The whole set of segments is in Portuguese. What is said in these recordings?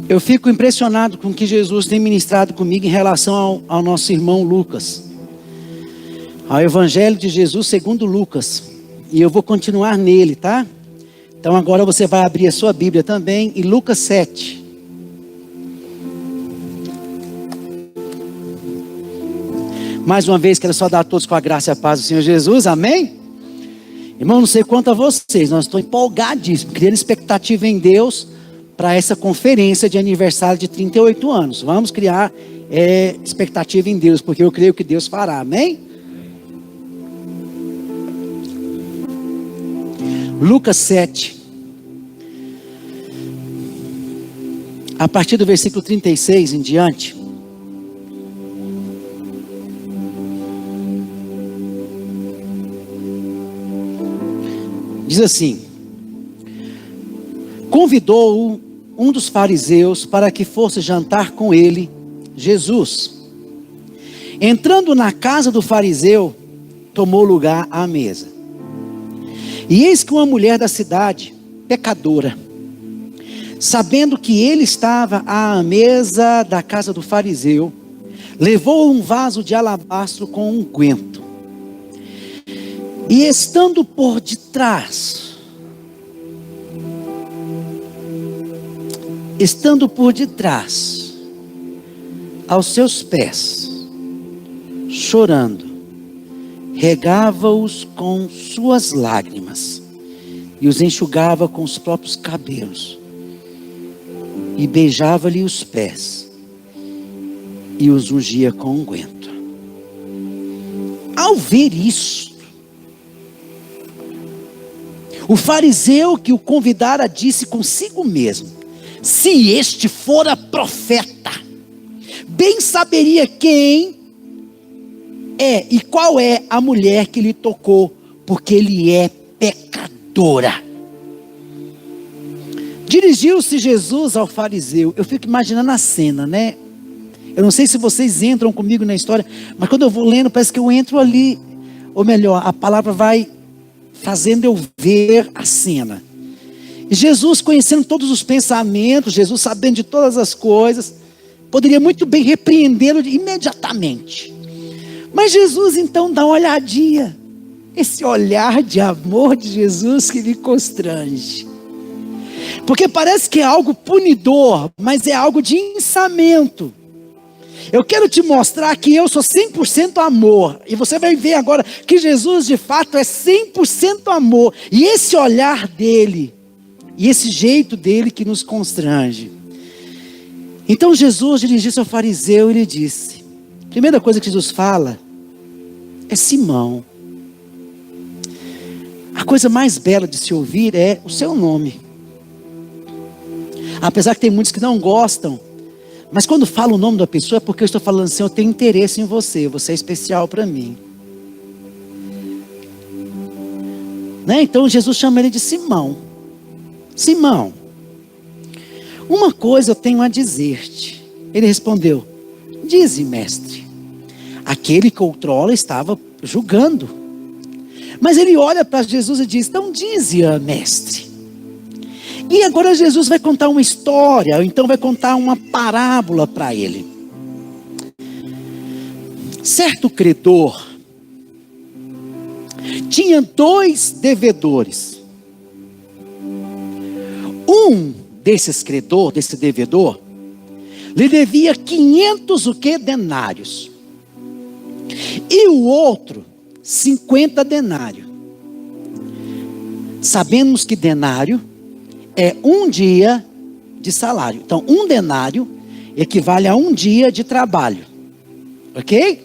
Eu fico impressionado com o que Jesus tem ministrado comigo em relação ao nosso irmão Lucas. Ao Evangelho de Jesus segundo Lucas. E eu vou continuar nele, tá? Então agora você vai abrir a sua Bíblia também em Lucas 7. Mais uma vez quero saudar a todos com a graça e a paz do Senhor Jesus, amém? Irmão, não sei quanto a vocês, nós estou empolgadíssimo, criando expectativa em Deus para essa conferência de aniversário de 38 anos. Vamos criar expectativa em Deus, porque eu creio que Deus fará, amém? Lucas 7, a partir do versículo 36 em diante. Diz assim: convidou-o um dos fariseus para que fosse jantar com ele, Jesus. Entrando na casa do fariseu, tomou lugar à mesa. E eis que uma mulher da cidade, pecadora, sabendo que ele estava à mesa da casa do fariseu, levou um vaso de alabastro com unguento. E estando por detrás, aos seus pés, chorando, regava-os com suas lágrimas e os enxugava com os próprios cabelos e beijava-lhe os pés e os ungia com unguento. Ao ver isso, o fariseu que o convidara disse consigo mesmo: se este fora profeta, bem saberia quem é e qual é a mulher que lhe tocou, porque ele é pecadora. Dirigiu-se Jesus ao fariseu. Eu fico imaginando a cena, né? Eu não sei se vocês entram comigo na história, mas quando eu vou lendo, parece que eu entro ali. Ou melhor, a palavra vai fazendo eu ver a cena. E Jesus, conhecendo todos os pensamentos, Jesus sabendo de todas as coisas, poderia muito bem repreendê-lo imediatamente. Mas Jesus então dá uma olhadinha. Esse olhar de amor de Jesus que me constrange. Porque parece que é algo punidor, mas é algo de ensinamento. Eu quero te mostrar que eu sou 100% amor. E você vai ver agora que Jesus de fato é 100% amor. E esse olhar dele, e esse jeito dele que nos constrange. Então Jesus dirigiu-se ao fariseu e lhe disse: primeira coisa que Jesus fala é Simão. A coisa mais bela de se ouvir é o seu nome. Apesar que tem muitos que não gostam, mas quando falo o nome da pessoa é porque eu estou falando assim: eu tenho interesse em você, você é especial para mim, né? Então Jesus chama ele de Simão. Simão, uma coisa eu tenho a dizer-te. Ele respondeu: dize, mestre. Aquele que outrora estava julgando. Mas ele olha para Jesus e diz: então dize, mestre. E agora Jesus vai contar uma história, ou então vai contar uma parábola para ele. Certo credor tinha 2 devedores. Um desses credor, desse devedor, lhe devia 500 denários. E o outro 50 denários. Sabemos que denário é um dia de salário. Então, um denário equivale a um dia de trabalho. Ok?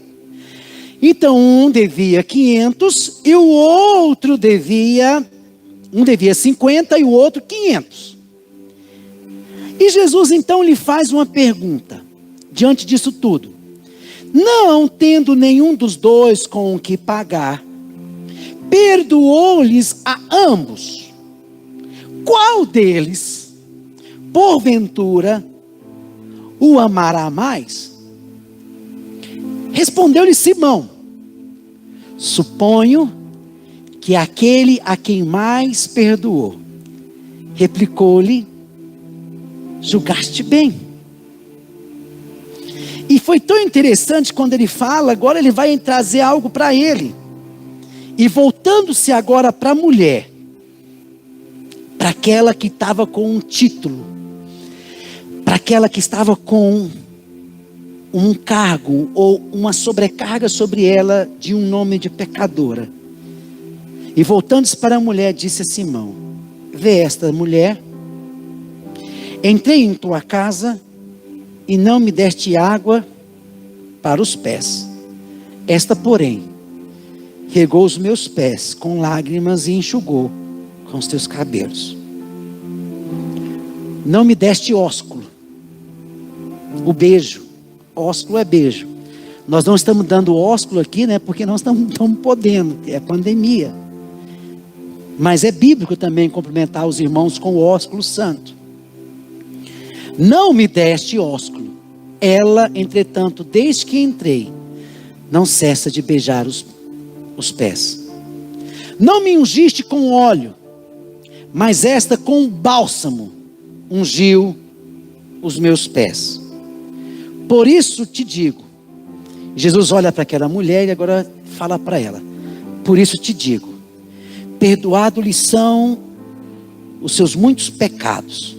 Então, um devia 500 e o outro devia... Um devia 50 e o outro 500. E Jesus então lhe faz uma pergunta. Diante disso tudo. Não tendo nenhum dos dois com o que pagar, perdoou-lhes a ambos. Qual deles, porventura, o amará mais? Respondeu-lhe Simão: suponho que aquele a quem mais perdoou. Replicou-lhe julgaste bem. E foi tão interessante quando ele fala, agora ele vai trazer algo para ele. E voltando-se agora para a mulher, para aquela que estava com um título, para aquela que estava com um cargo ou uma sobrecarga sobre ela de um nome de pecadora. E voltando-se para a mulher, disse a Simão: vê esta mulher, entrei em tua casa e não me deste água para os pés. Esta, porém, regou os meus pés com lágrimas e enxugou com os teus cabelos. Não me deste ósculo, o beijo. Ósculo é beijo. Nós não estamos dando ósculo aqui, né? Porque nós estamos podendo, é pandemia. Mas é bíblico também cumprimentar os irmãos com o ósculo santo. Não me deste ósculo. Ela, entretanto, desde que entrei, não cessa de beijar os pés. Não me ungiste com óleo, mas esta com bálsamo ungiu os meus pés. Por isso te digo, Jesus olha para aquela mulher e agora fala para ela: por isso te digo, perdoado-lhe são os seus muitos pecados,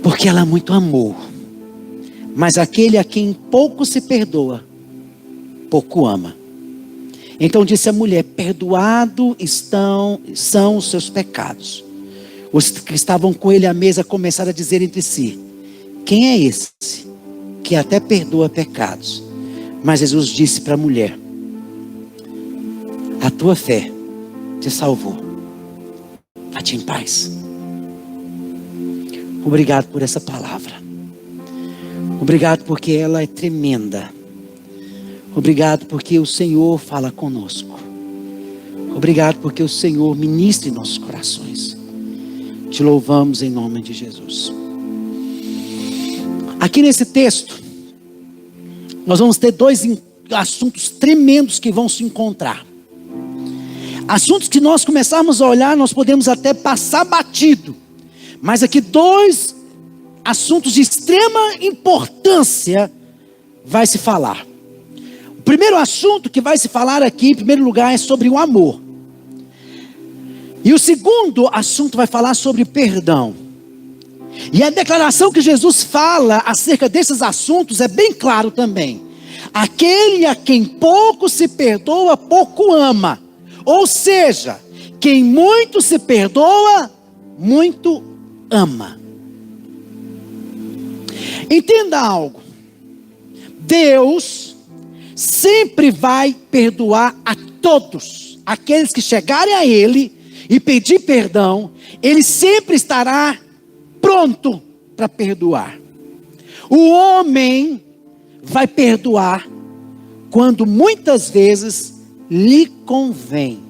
porque ela muito amou. Mas aquele a quem pouco se perdoa, pouco ama. Então disse a mulher: perdoado são os seus pecados. Os que estavam com ele à mesa começaram a dizer entre si: quem é esse que até perdoa pecados? Mas Jesus disse para a mulher: a tua fé te salvou. Vá-te em paz. Obrigado por essa palavra. Obrigado porque ela é tremenda. Obrigado porque o Senhor fala conosco. Obrigado porque o Senhor ministra em nossos corações. Te louvamos em nome de Jesus. Aqui nesse texto, nós vamos ter dois assuntos tremendos que vão se encontrar. Assuntos que nós começarmos a olhar, nós podemos até passar batido. Mas aqui dois assuntos de extrema importância vai se falar. O primeiro assunto que vai se falar aqui, em primeiro lugar, é sobre o amor. E o segundo assunto vai falar sobre perdão. E a declaração que Jesus fala acerca desses assuntos é bem claro também. Aquele a quem pouco se perdoa, pouco ama. Ou seja, quem muito se perdoa, muito ama. Entenda algo. Deus sempre vai perdoar a todos. Aqueles que chegarem a Ele e pedir perdão, Ele sempre estará pronto para perdoar. O homem vai perdoar quando muitas vezes lhe convém.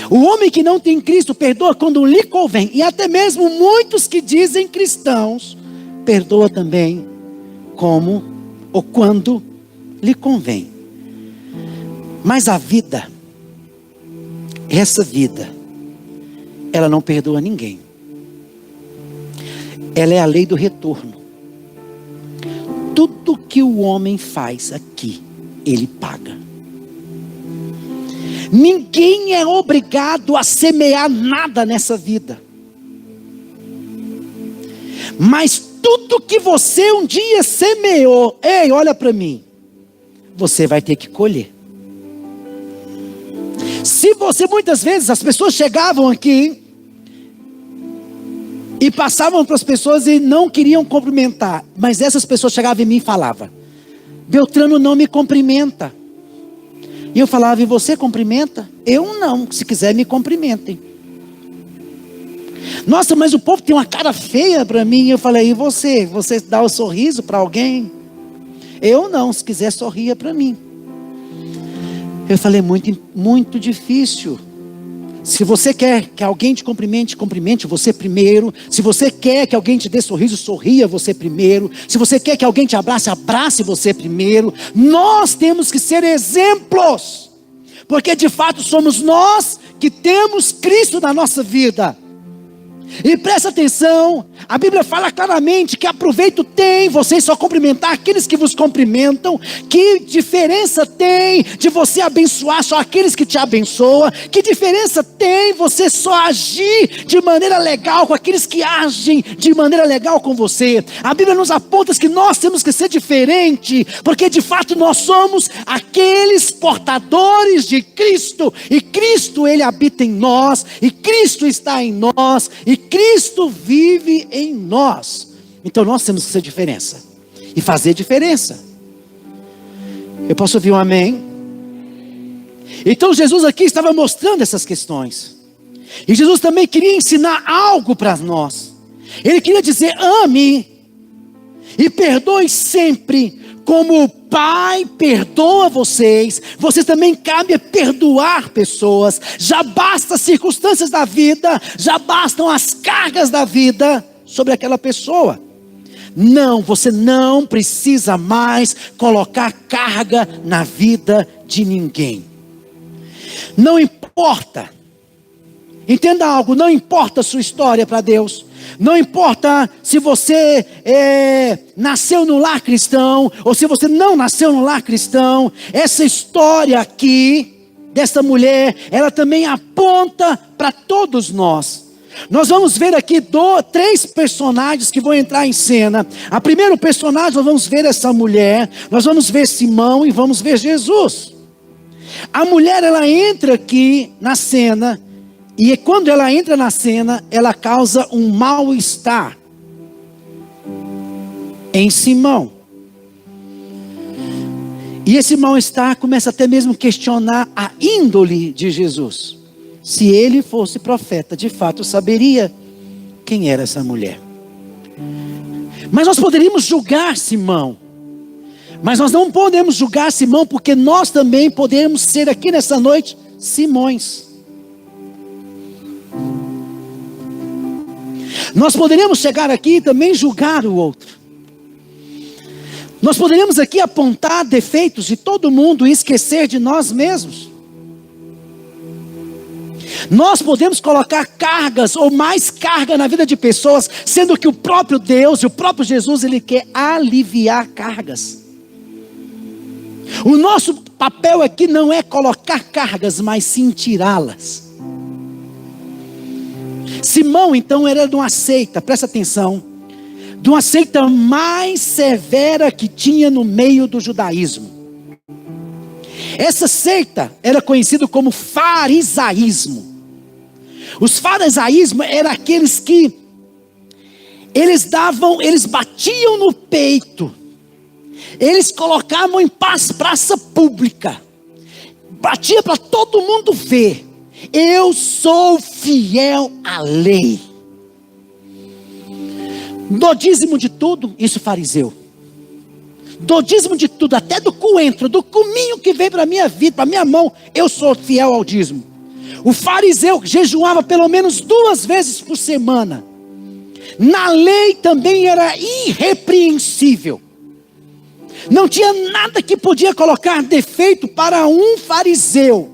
O homem que não tem Cristo perdoa quando lhe convém. E até mesmo muitos que dizem cristãos perdoa também como ou quando lhe convém. Mas a vida, essa vida, ela não perdoa ninguém. Ela é a lei do retorno. Tudo que o homem faz aqui, ele paga. Ninguém é obrigado a semear nada nessa vida. Mas tudo que você um dia semeou, ei, olha para mim, você vai ter que colher. Se você, muitas vezes, as pessoas chegavam aqui e passavam para as pessoas e não queriam cumprimentar, mas essas pessoas chegavam em mim e falavam: Beltrano não me cumprimenta. E eu falava: e você cumprimenta? Eu não, se quiser me cumprimentem. Nossa, mas o povo tem uma cara feia para mim. E eu falei: e você? Você dá o sorriso para alguém? Eu não, se quiser sorria para mim. Eu falei: muito difícil. Se você quer que alguém te cumprimente, cumprimente você primeiro. Se você quer que alguém te dê sorriso, sorria você primeiro. Se você quer que alguém te abrace, abrace você primeiro. Nós temos que ser exemplos, porque de fato somos nós que temos Cristo na nossa vida. E presta atenção, a Bíblia fala claramente que aproveito tem vocês só cumprimentar aqueles que vos cumprimentam. Que diferença tem de você abençoar só aqueles que te abençoam? Que diferença tem você só agir de maneira legal com aqueles que agem de maneira legal com você? A Bíblia nos aponta que nós temos que ser diferente, porque de fato nós somos aqueles portadores de Cristo, e Cristo ele habita em nós, e Cristo está em nós, e Cristo vive em nós. Então nós temos que ser diferença e fazer diferença. Eu posso ouvir um amém? Então Jesus aqui estava mostrando essas questões, e Jesus também queria ensinar algo para nós. Ele queria dizer: ame e perdoe sempre, como o Pai perdoa vocês. Vocês também cabe perdoar pessoas. Já basta as circunstâncias da vida, já bastam as cargas da vida sobre aquela pessoa. Não, você não precisa mais colocar carga na vida de ninguém. Não importa, entenda algo, não importa a sua história para Deus. Não importa se você nasceu no lar cristão, ou se você não nasceu no lar cristão. Essa história aqui, dessa mulher, ela também aponta para todos nós. Nós vamos ver aqui três personagens que vão entrar em cena. A primeiro personagem, nós vamos ver essa mulher, nós vamos ver Simão e vamos ver Jesus. A mulher, ela entra aqui na cena, e quando ela entra na cena, ela causa um mal-estar em Simão. E esse mal-estar começa até mesmo a questionar a índole de Jesus. Se ele fosse profeta, de fato saberia quem era essa mulher. Mas nós poderíamos julgar Simão. Mas nós não podemos julgar Simão, porque nós também podemos ser aqui nessa noite Simões. Nós poderíamos chegar aqui e também julgar o outro. Nós poderíamos aqui apontar defeitos de todo mundo e esquecer de nós mesmos. Nós podemos colocar cargas ou mais carga na vida de pessoas, sendo que o próprio Deus e o próprio Jesus, ele quer aliviar cargas. O nosso papel aqui não é colocar cargas, mas sim tirá-las. Simão então era de uma seita, presta atenção, de uma seita mais severa que tinha no meio do judaísmo. Essa seita era conhecida como farisaísmo. Os farisaísmos eram aqueles que eles batiam no peito, eles colocavam em praça pública, batia para todo mundo ver: eu sou fiel à lei. Dou dízimo de tudo, isso fariseu. Dou dízimo de tudo, até do coentro, do cominho que vem para a minha vida, para a minha mão, eu sou fiel ao dízimo. O fariseu jejuava pelo menos 2 vezes por semana. Na lei também era irrepreensível. Não tinha nada que podia colocar defeito para um fariseu.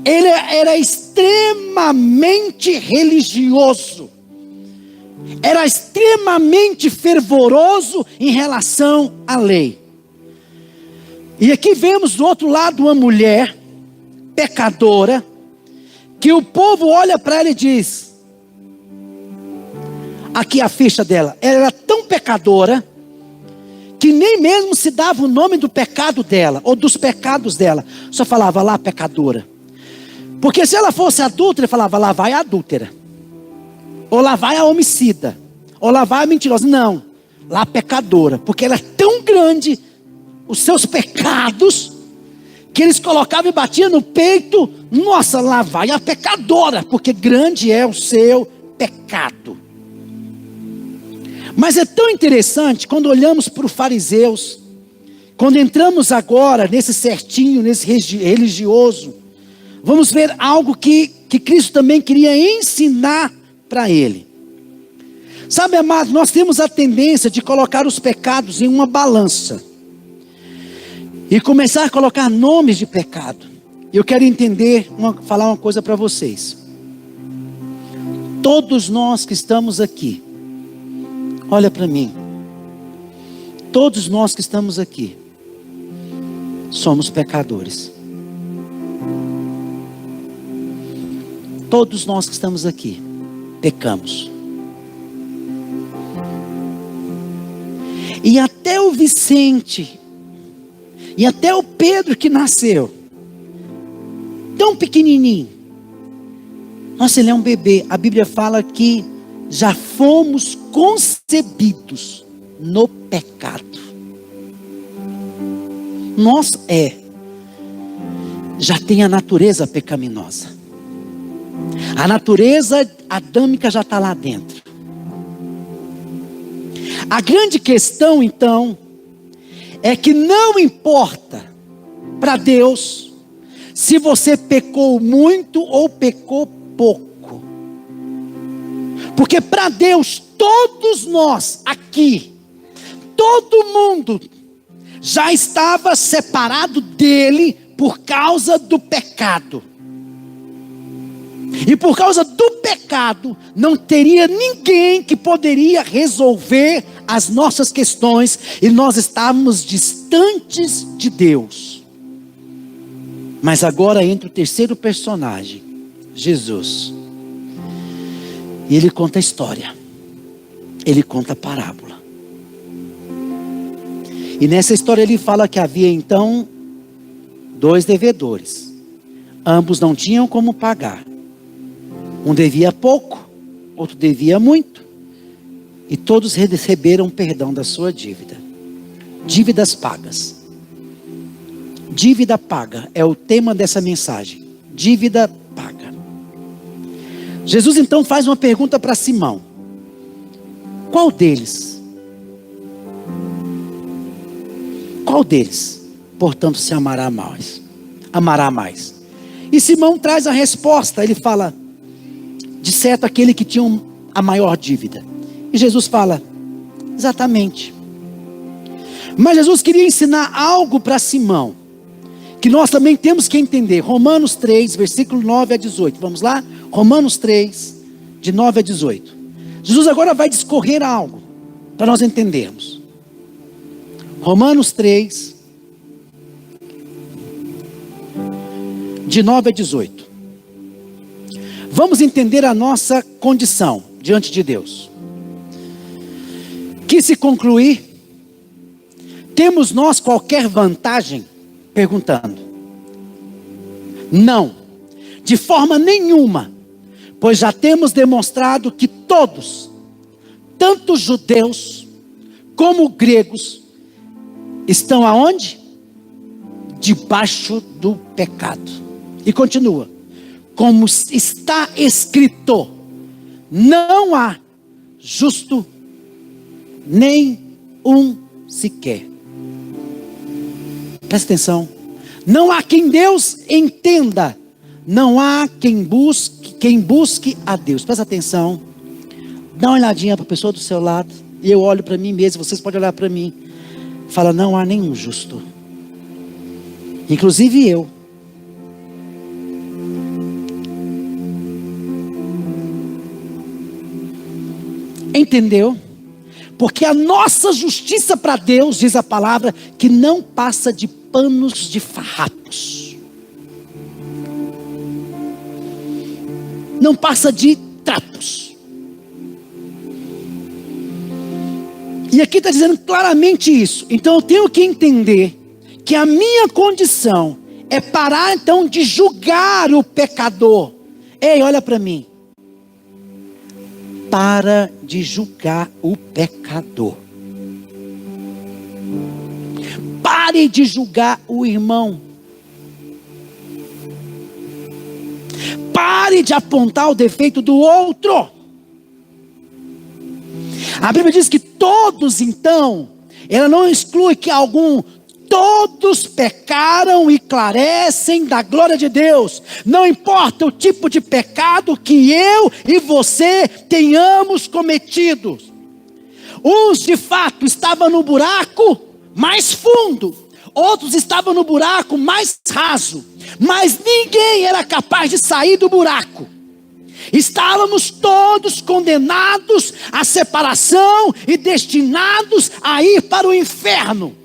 Ele era extremamente religioso. Era extremamente fervoroso em relação à lei. E aqui vemos do outro lado uma mulher pecadora, que o povo olha para ela e diz: aqui a ficha dela. Ela era tão pecadora que nem mesmo se dava o nome do pecado dela, ou dos pecados dela. Só falava lá pecadora. Porque se ela fosse adúltera, falava lá vai a adúltera, ou lá vai a homicida, ou lá vai a mentirosa. Não, lá a pecadora. Porque ela é tão grande, os seus pecados, que eles colocavam e batiam no peito. Nossa, lá vai a pecadora, porque grande é o seu pecado. Mas é tão interessante quando olhamos para os fariseus, quando entramos agora nesse certinho, nesse religioso, vamos ver algo que Cristo também queria ensinar para ele. Sabe, amado, nós temos a tendência de colocar os pecados em uma balança e começar a colocar nomes de pecado. Eu quero falar uma coisa para vocês. Todos nós que estamos aqui, olha para mim, todos nós que estamos aqui, somos pecadores. Todos nós que estamos aqui, pecamos. E até o Vicente, e até o Pedro que nasceu, tão pequenininho, nossa, ele é um bebê. A Bíblia fala que já fomos concebidos no pecado. Nós já tem a natureza pecaminosa. A natureza adâmica já está lá dentro. A grande questão então é que não importa para Deus se você pecou muito ou pecou pouco. Porque para Deus, todos nós aqui, todo mundo já estava separado dele por causa do pecado. E por causa do pecado, não teria ninguém que poderia resolver as nossas questões, e nós estávamos distantes de Deus. Mas agora entra o terceiro personagem, Jesus. E ele conta a história. Ele conta a parábola. E nessa história ele fala que havia então 2 devedores. Ambos não tinham como pagar. Um devia pouco, outro devia muito. E todos receberam perdão da sua dívida. Dívidas pagas. Dívida paga é o tema dessa mensagem. Dívida paga. Jesus então faz uma pergunta para Simão. Qual deles? Qual deles, portanto, se amará mais? Amará mais. E Simão traz a resposta. Ele fala, de certo, aquele que tinha a maior dívida. E Jesus fala, exatamente. Mas Jesus queria ensinar algo para Simão, que nós também temos que entender. Romanos 3, versículo 9 a 18. Vamos lá? Romanos 3, de 9 a 18. Jesus agora vai discorrer algo, para nós entendermos. Romanos 3, de 9 a 18. Vamos entender a nossa condição diante de Deus. Que se concluir, temos nós qualquer vantagem? Perguntando. Não, de forma nenhuma, pois já temos demonstrado que todos, tanto judeus como gregos, estão aonde? Debaixo do pecado. E continua. Como está escrito, não há justo nem um sequer. Presta atenção. Não há quem Deus entenda. Não há quem busque a Deus. Presta atenção. Dá uma olhadinha para a pessoa do seu lado. E eu olho para mim mesmo. Vocês podem olhar para mim. Fala, não há nenhum justo. Inclusive eu. Entendeu? Porque a nossa justiça para Deus, diz a palavra, que não passa de panos de farrapos. Não passa de trapos. E aqui está dizendo claramente isso. Então eu tenho que entender que a minha condição é parar então de julgar o pecador. Ei, olha para mim. Para de julgar o pecador. Pare de julgar o irmão. Pare de apontar o defeito do outro. A Bíblia diz que todos então, ela não exclui que todos pecaram e carecem da glória de Deus. Não importa o tipo de pecado que eu e você tenhamos cometido. Uns de fato estavam no buraco mais fundo, outros estavam no buraco mais raso, mas ninguém era capaz de sair do buraco. Estávamos todos condenados à separação e destinados a ir para o inferno.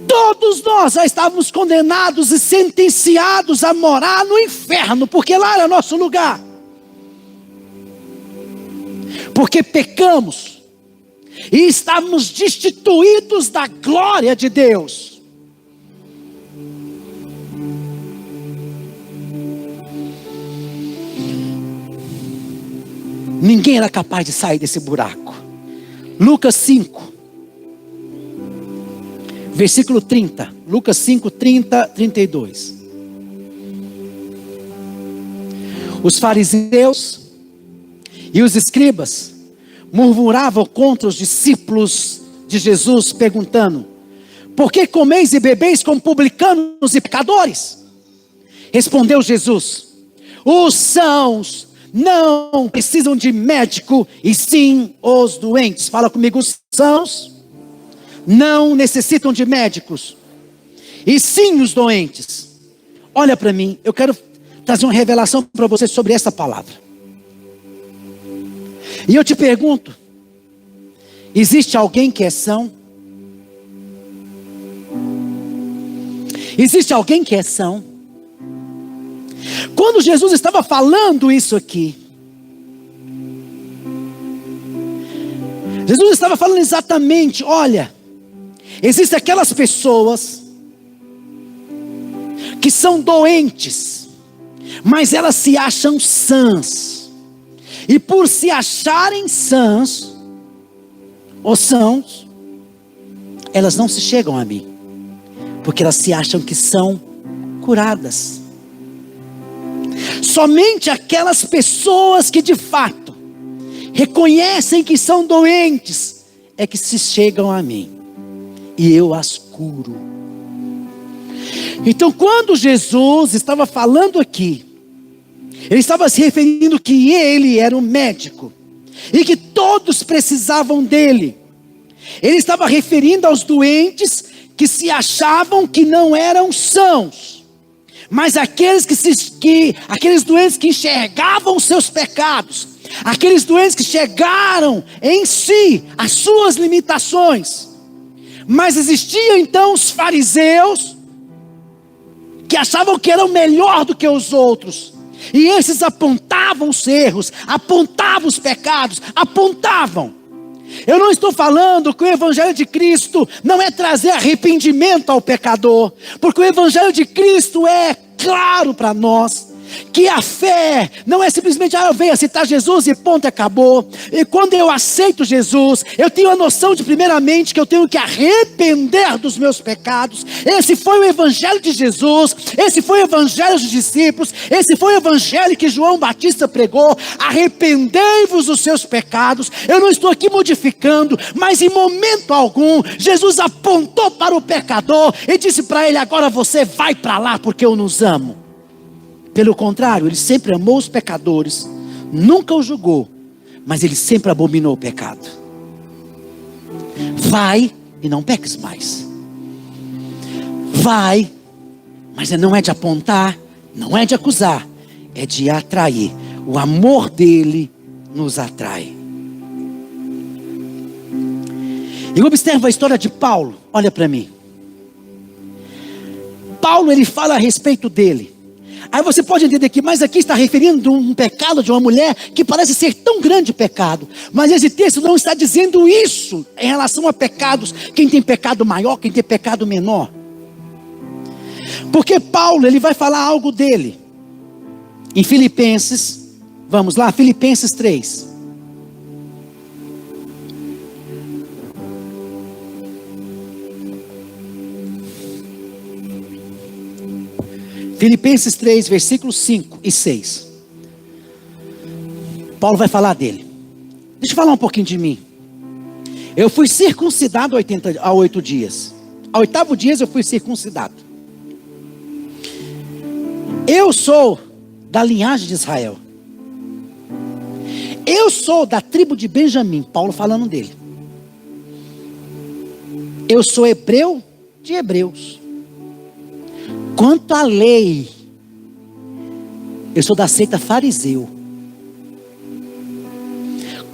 Todos nós já estávamos condenados e sentenciados a morar no inferno, porque lá era nosso lugar. Porque pecamos e estávamos destituídos da glória de Deus. Ninguém era capaz de sair desse buraco. Lucas 5, versículo 30. Lucas 5, 30, 32. Os fariseus e os escribas murmuravam contra os discípulos de Jesus, perguntando: por que comeis e bebeis com publicanos e pecadores? Respondeu Jesus: os sãos não precisam de médico, e sim os doentes. Fala comigo: os sãos não necessitam de médicos, e sim os doentes. Olha para mim, eu quero trazer uma revelação para você sobre essa palavra. E eu te pergunto: existe alguém que é são? Existe alguém que é são? Quando Jesus estava falando isso aqui, Jesus estava falando exatamente: olha, existem aquelas pessoas que são doentes, mas elas se acham sãs. E por se acharem sãs ou sãos, elas não se chegam a mim, porque elas se acham que são curadas. Somente aquelas pessoas que de fato reconhecem que são doentes é que se chegam a mim, e eu as curo. Então, quando Jesus estava falando aqui, ele estava se referindo que ele era o médico e que todos precisavam dele. Ele estava referindo aos doentes que se achavam que não eram sãos, mas aqueles aqueles doentes que enxergavam seus pecados, aqueles doentes que chegaram em si as suas limitações. Mas existiam então os fariseus que achavam que eram melhor do que os outros, e esses apontavam os erros, apontavam os pecados, apontavam. Eu não estou falando que o Evangelho de Cristo não é trazer arrependimento ao pecador, porque o Evangelho de Cristo é claro para nós, que a fé não é simplesmente: eu venho aceitar Jesus e ponto, acabou. E quando eu aceito Jesus, eu tenho a noção de, primeiramente, que eu tenho que arrepender dos meus pecados. Esse foi o Evangelho de Jesus, esse foi o Evangelho dos discípulos, esse foi o Evangelho que João Batista pregou: arrependei-vos dos seus pecados. Eu não estou aqui modificando, mas em momento algum Jesus apontou para o pecador e disse para ele: agora você vai para lá, porque eu nos amo. Pelo contrário, ele sempre amou os pecadores, nunca os julgou, mas ele sempre abominou o pecado. Vai e não peques mais. Vai, mas não é de apontar, não é de acusar, é de atrair. O amor dele nos atrai. E observa a história de Paulo. Olha para mim. Paulo, ele fala a respeito dele. Aí você pode entender que, mas aqui está referindo a um pecado de uma mulher que parece ser tão grande pecado. Mas esse texto não está dizendo isso em relação a pecados. Quem tem pecado maior, quem tem pecado menor. Porque Paulo, ele vai falar algo dele. Em Filipenses, vamos lá, Filipenses 3. Filipenses 3, versículos 5 e 6. Paulo vai falar dele. Deixa eu falar um pouquinho de mim. Eu fui circuncidado há 8 dias. Ao 8º dia eu fui circuncidado. Eu sou da linhagem de Israel. Eu sou da tribo de Benjamim. Paulo falando dele. Eu sou hebreu de hebreus. Quanto à lei, Eu sou da seita fariseu.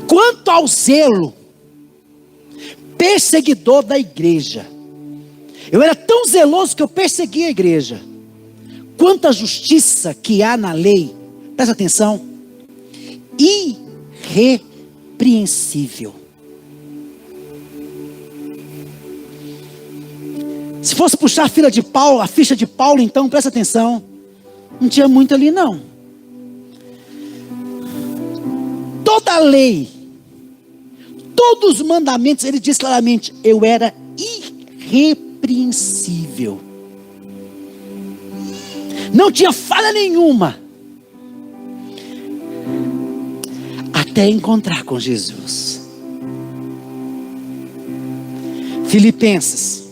Quanto ao zelo perseguidor da igreja, eu era tão zeloso que eu perseguia a igreja. Quanto à justiça que há na lei, presta atenção, irrepreensível. Se fosse puxar a ficha de Paulo, então, presta atenção, não tinha muito ali não. Toda a lei, todos os mandamentos, ele diz claramente, eu era irrepreensível. Não tinha falha nenhuma. Até encontrar com Jesus. Filipenses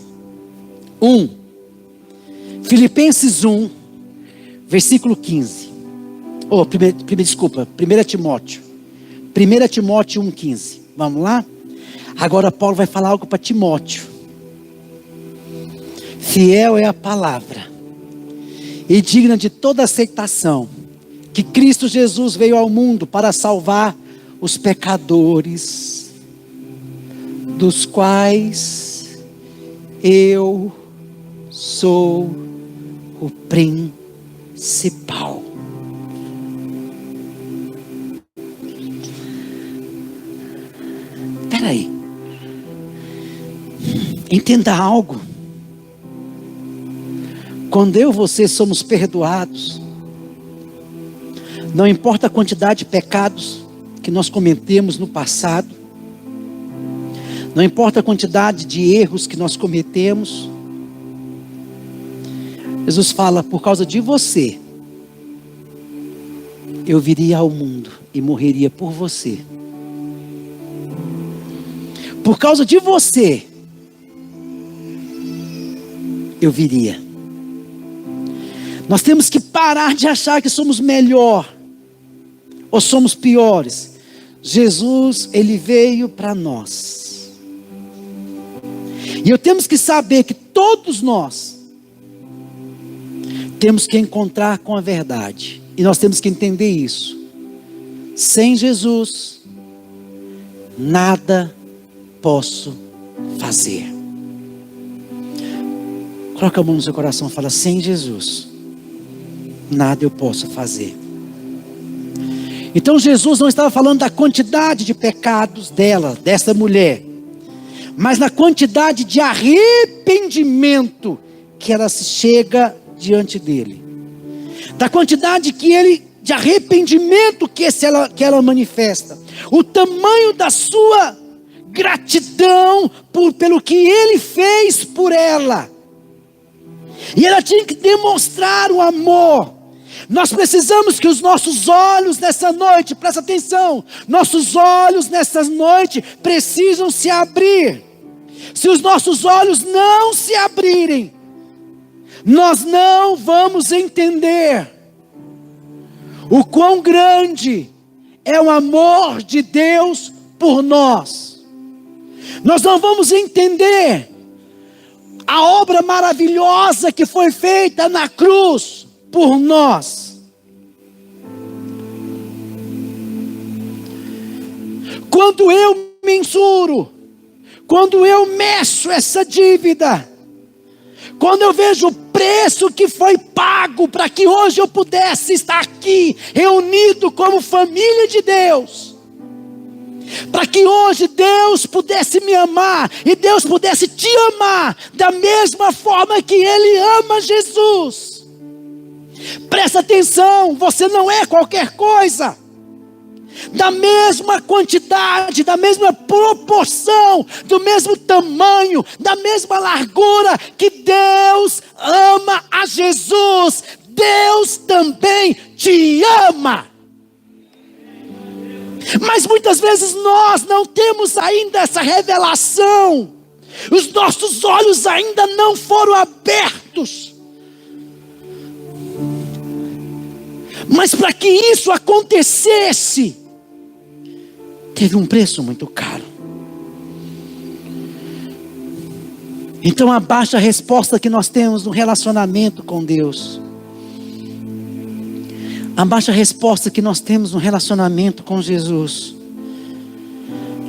1. Filipenses 1, versículo 15. 1 Timóteo. 1 Timóteo 1,15. Vamos lá? Agora Paulo vai falar algo para Timóteo. Fiel é a palavra e digna de toda aceitação, que Cristo Jesus veio ao mundo para salvar os pecadores, dos quais eu sou o principal. Espera aí. Entenda algo. Quando eu e você somos perdoados, não importa a quantidade de pecados que nós cometemos no passado, não importa a quantidade de erros que nós cometemos, Jesus fala, por causa de você, eu viria ao mundo e morreria por você. Por causa de você, eu viria. Nós temos que parar de achar que somos melhor ou somos piores. Jesus, ele veio para nós. E temos que saber que todos nós temos que encontrar com a verdade. E nós temos que entender isso. Sem Jesus, nada posso fazer. Coloca a mão no seu coração e fala, sem Jesus, nada eu posso fazer. Então Jesus não estava falando da quantidade de pecados dessa mulher, mas na quantidade de arrependimento que ela chega diante dele. Da quantidade de arrependimento que ela manifesta. O tamanho da sua gratidão pelo que ele fez por ela. E ela tinha que demonstrar o amor. Nós precisamos que os nossos olhos nessa noite, presta atenção, nossos olhos nessa noite precisam se abrir. Se os nossos olhos não se abrirem, nós não vamos entender o quão grande é o amor de Deus por nós. Nós não vamos entender a obra maravilhosa que foi feita na cruz por nós. Quando eu mensuro, quando eu meço essa dívida, quando eu vejo o preço que foi pago para que hoje eu pudesse estar aqui, reunido como família de Deus, para que hoje Deus pudesse me amar, e Deus pudesse te amar, da mesma forma que Ele ama Jesus. Presta atenção, você não é qualquer coisa. Da mesma quantidade, da mesma proporção, do mesmo tamanho, da mesma largura que Deus ama a Jesus, Deus também te ama. Mas muitas vezes nós não temos ainda essa revelação. Os nossos olhos ainda não foram abertos. Mas para que isso acontecesse, teve um preço muito caro. Então a baixa resposta que nós temos no relacionamento com Deus a baixa resposta que nós temos no relacionamento com Jesus,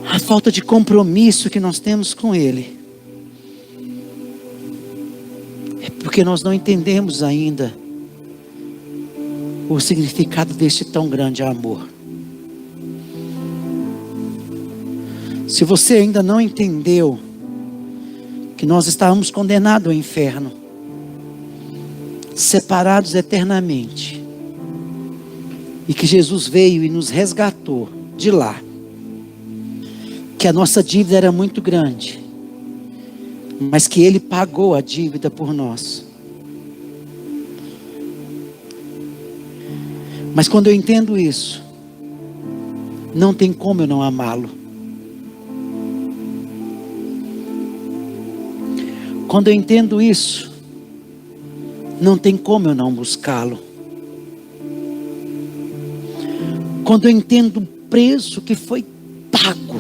a falta de compromisso que nós temos com Ele, é porque nós não entendemos ainda o significado deste tão grande amor. Se você ainda não entendeu que nós estávamos condenados ao inferno, separados eternamente, e que Jesus veio e nos resgatou de lá, que a nossa dívida era muito grande, mas que Ele pagou a dívida por nós. Mas quando eu entendo isso, não tem como eu não amá-lo. Quando eu entendo isso, não tem como eu não buscá-lo. Quando eu entendo o preço que foi pago,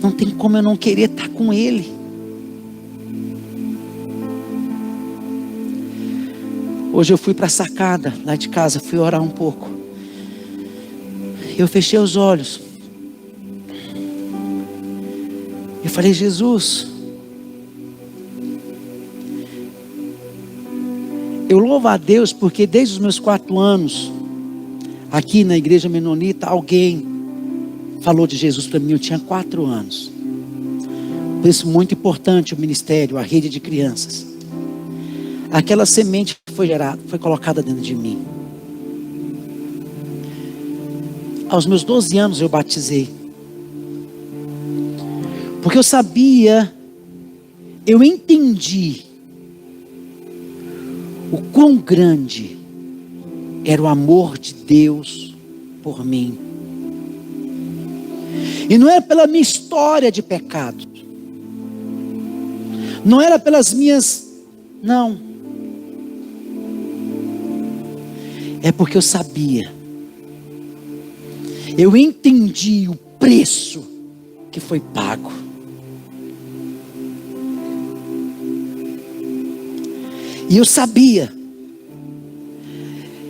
não tem como eu não querer estar com Ele. Hoje eu fui para a sacada lá de casa, fui orar um pouco. Eu fechei os olhos. Eu falei: Jesus, eu louvo a Deus porque desde os meus 4 anos, aqui na igreja menonita, alguém falou de Jesus para mim. Eu tinha 4 anos. Por isso, muito importante o ministério, a rede de crianças. Aquela semente foi gerada, foi colocada dentro de mim. Aos meus 12 anos eu batizei. Porque eu sabia, eu entendi o quão grande era o amor de Deus por mim. E não era pela minha história de pecado, não era pelas minhas, não, é porque eu sabia, eu entendi o preço que foi pago. E eu sabia.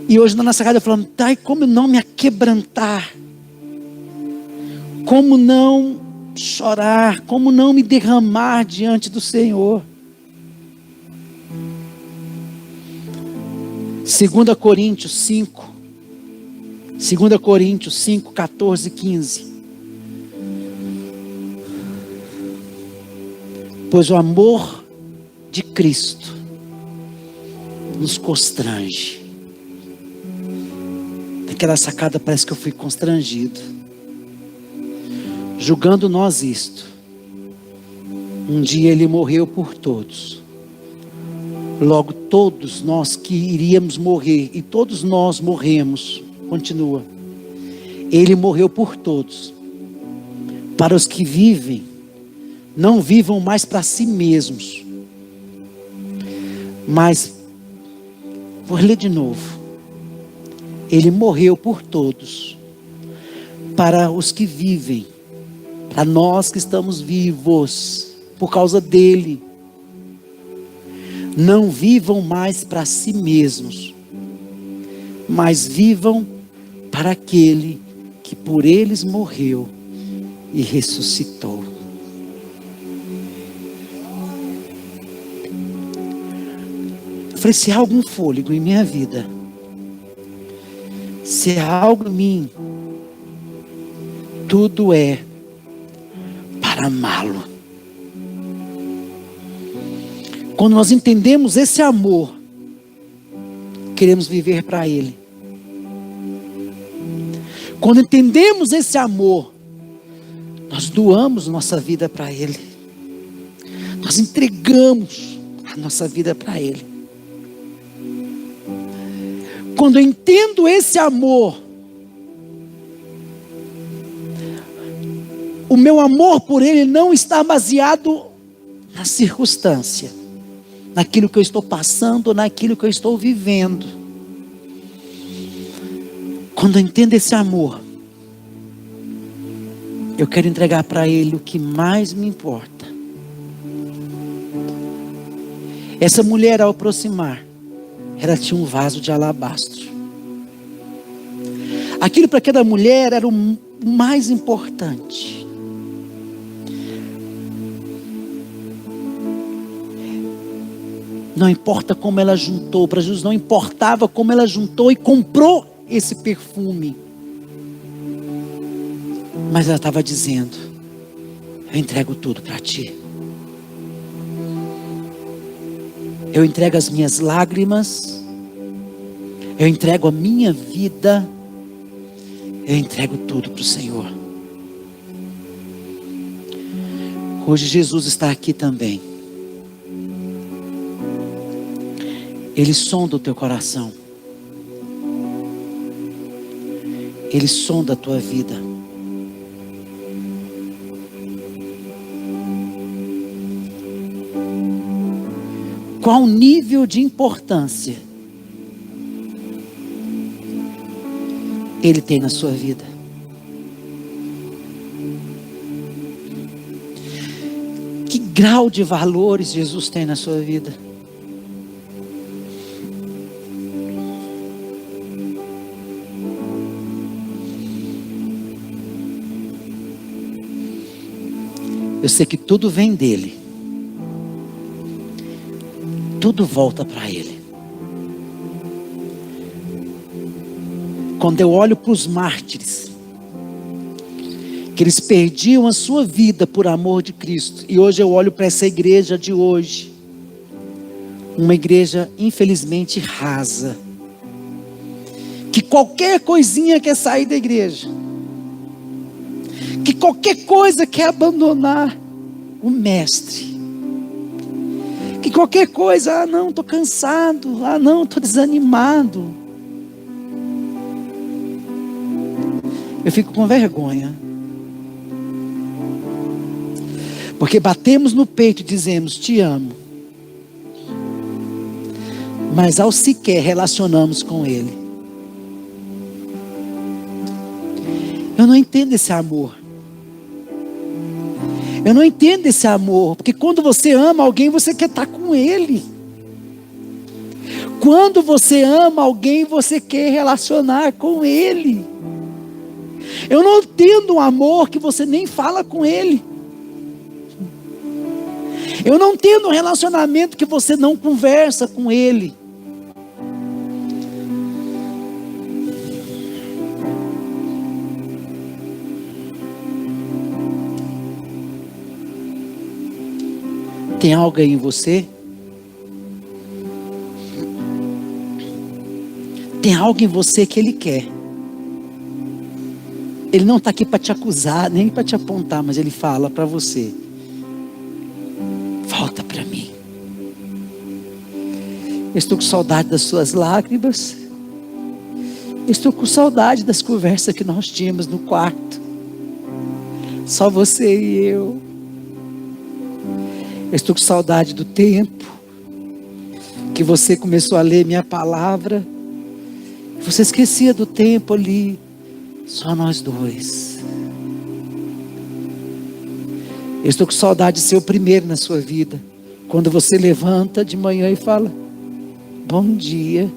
E hoje na nossa casa eu falando: tá, e como não me aquebrantar? Como não chorar? Como não me derramar diante do Senhor? 2 Coríntios 5, 14, 15. Pois o amor de Cristo nos constrange. Naquela sacada parece que eu fui constrangido. Julgando nós isto, um dia Ele morreu por todos. Logo todos nós que iríamos morrer, e todos nós morremos, continua. Ele morreu por todos, para os que vivem, não vivam mais para si mesmos, mas, vou ler de novo. Ele morreu por todos, para os que vivem, para nós que estamos vivos, por causa dele. Não vivam mais para si mesmos, mas vivam para aquele que por eles morreu e ressuscitou. Eu falei: se há algum fôlego em minha vida, se há algo em mim, tudo é para amá-lo. Quando nós entendemos esse amor, queremos viver para Ele. Quando entendemos esse amor, nós doamos nossa vida para Ele. Nós entregamos a nossa vida para Ele. Quando eu entendo esse amor, o meu amor por Ele não está baseado na circunstância, naquilo que eu estou passando, naquilo que eu estou vivendo. Quando eu entendo esse amor, eu quero entregar para Ele o que mais me importa. Essa mulher, ao aproximar, ela tinha um vaso de alabastro. Aquilo para aquela mulher era o mais importante. Não importa como ela juntou, para Jesus não importava como ela juntou e comprou esse perfume. Mas ela estava dizendo: eu entrego tudo para ti. Eu entrego as minhas lágrimas, eu entrego a minha vida, eu entrego tudo para o Senhor. Hoje Jesus está aqui também. Ele sonda o teu coração. Ele sonda a tua vida. Qual nível de importância Ele tem na sua vida? Que grau de valores Jesus tem na sua vida? Eu sei que tudo vem dele. Tudo volta para ele. Quando eu olho para os mártires, que eles perdiam a sua vida por amor de Cristo, e hoje eu olho para essa igreja de hoje, uma igreja infelizmente rasa, que qualquer coisinha quer sair da igreja, que qualquer coisa quer abandonar o mestre, que qualquer coisa, não, estou cansado, não, estou desanimado. Eu fico com vergonha, porque batemos no peito e dizemos: te amo, mas ao sequer relacionamos com ele. Eu não entendo esse amor. Eu não entendo esse amor, porque quando você ama alguém, você quer estar com ele. Quando você ama alguém, você quer relacionar com ele. Eu não entendo um amor que você nem fala com ele. Eu não entendo um relacionamento que você não conversa com ele. Tem algo aí em você? Tem algo em você que ele quer. Ele não está aqui para te acusar, nem para te apontar, mas ele fala para você: volta para mim. Eu estou com saudade das suas lágrimas. Eu estou com saudade das conversas que nós tínhamos no quarto. Só você e eu. Eu estou com saudade do tempo que você começou a ler minha palavra. Você esquecia do tempo ali, só nós dois. Eu estou com saudade de ser o primeiro na sua vida. Quando você levanta de manhã e fala: bom dia.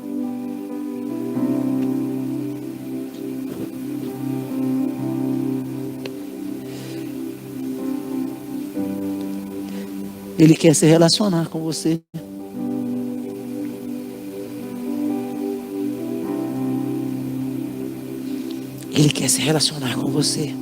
Ele quer se relacionar com você. Ele quer se relacionar com você.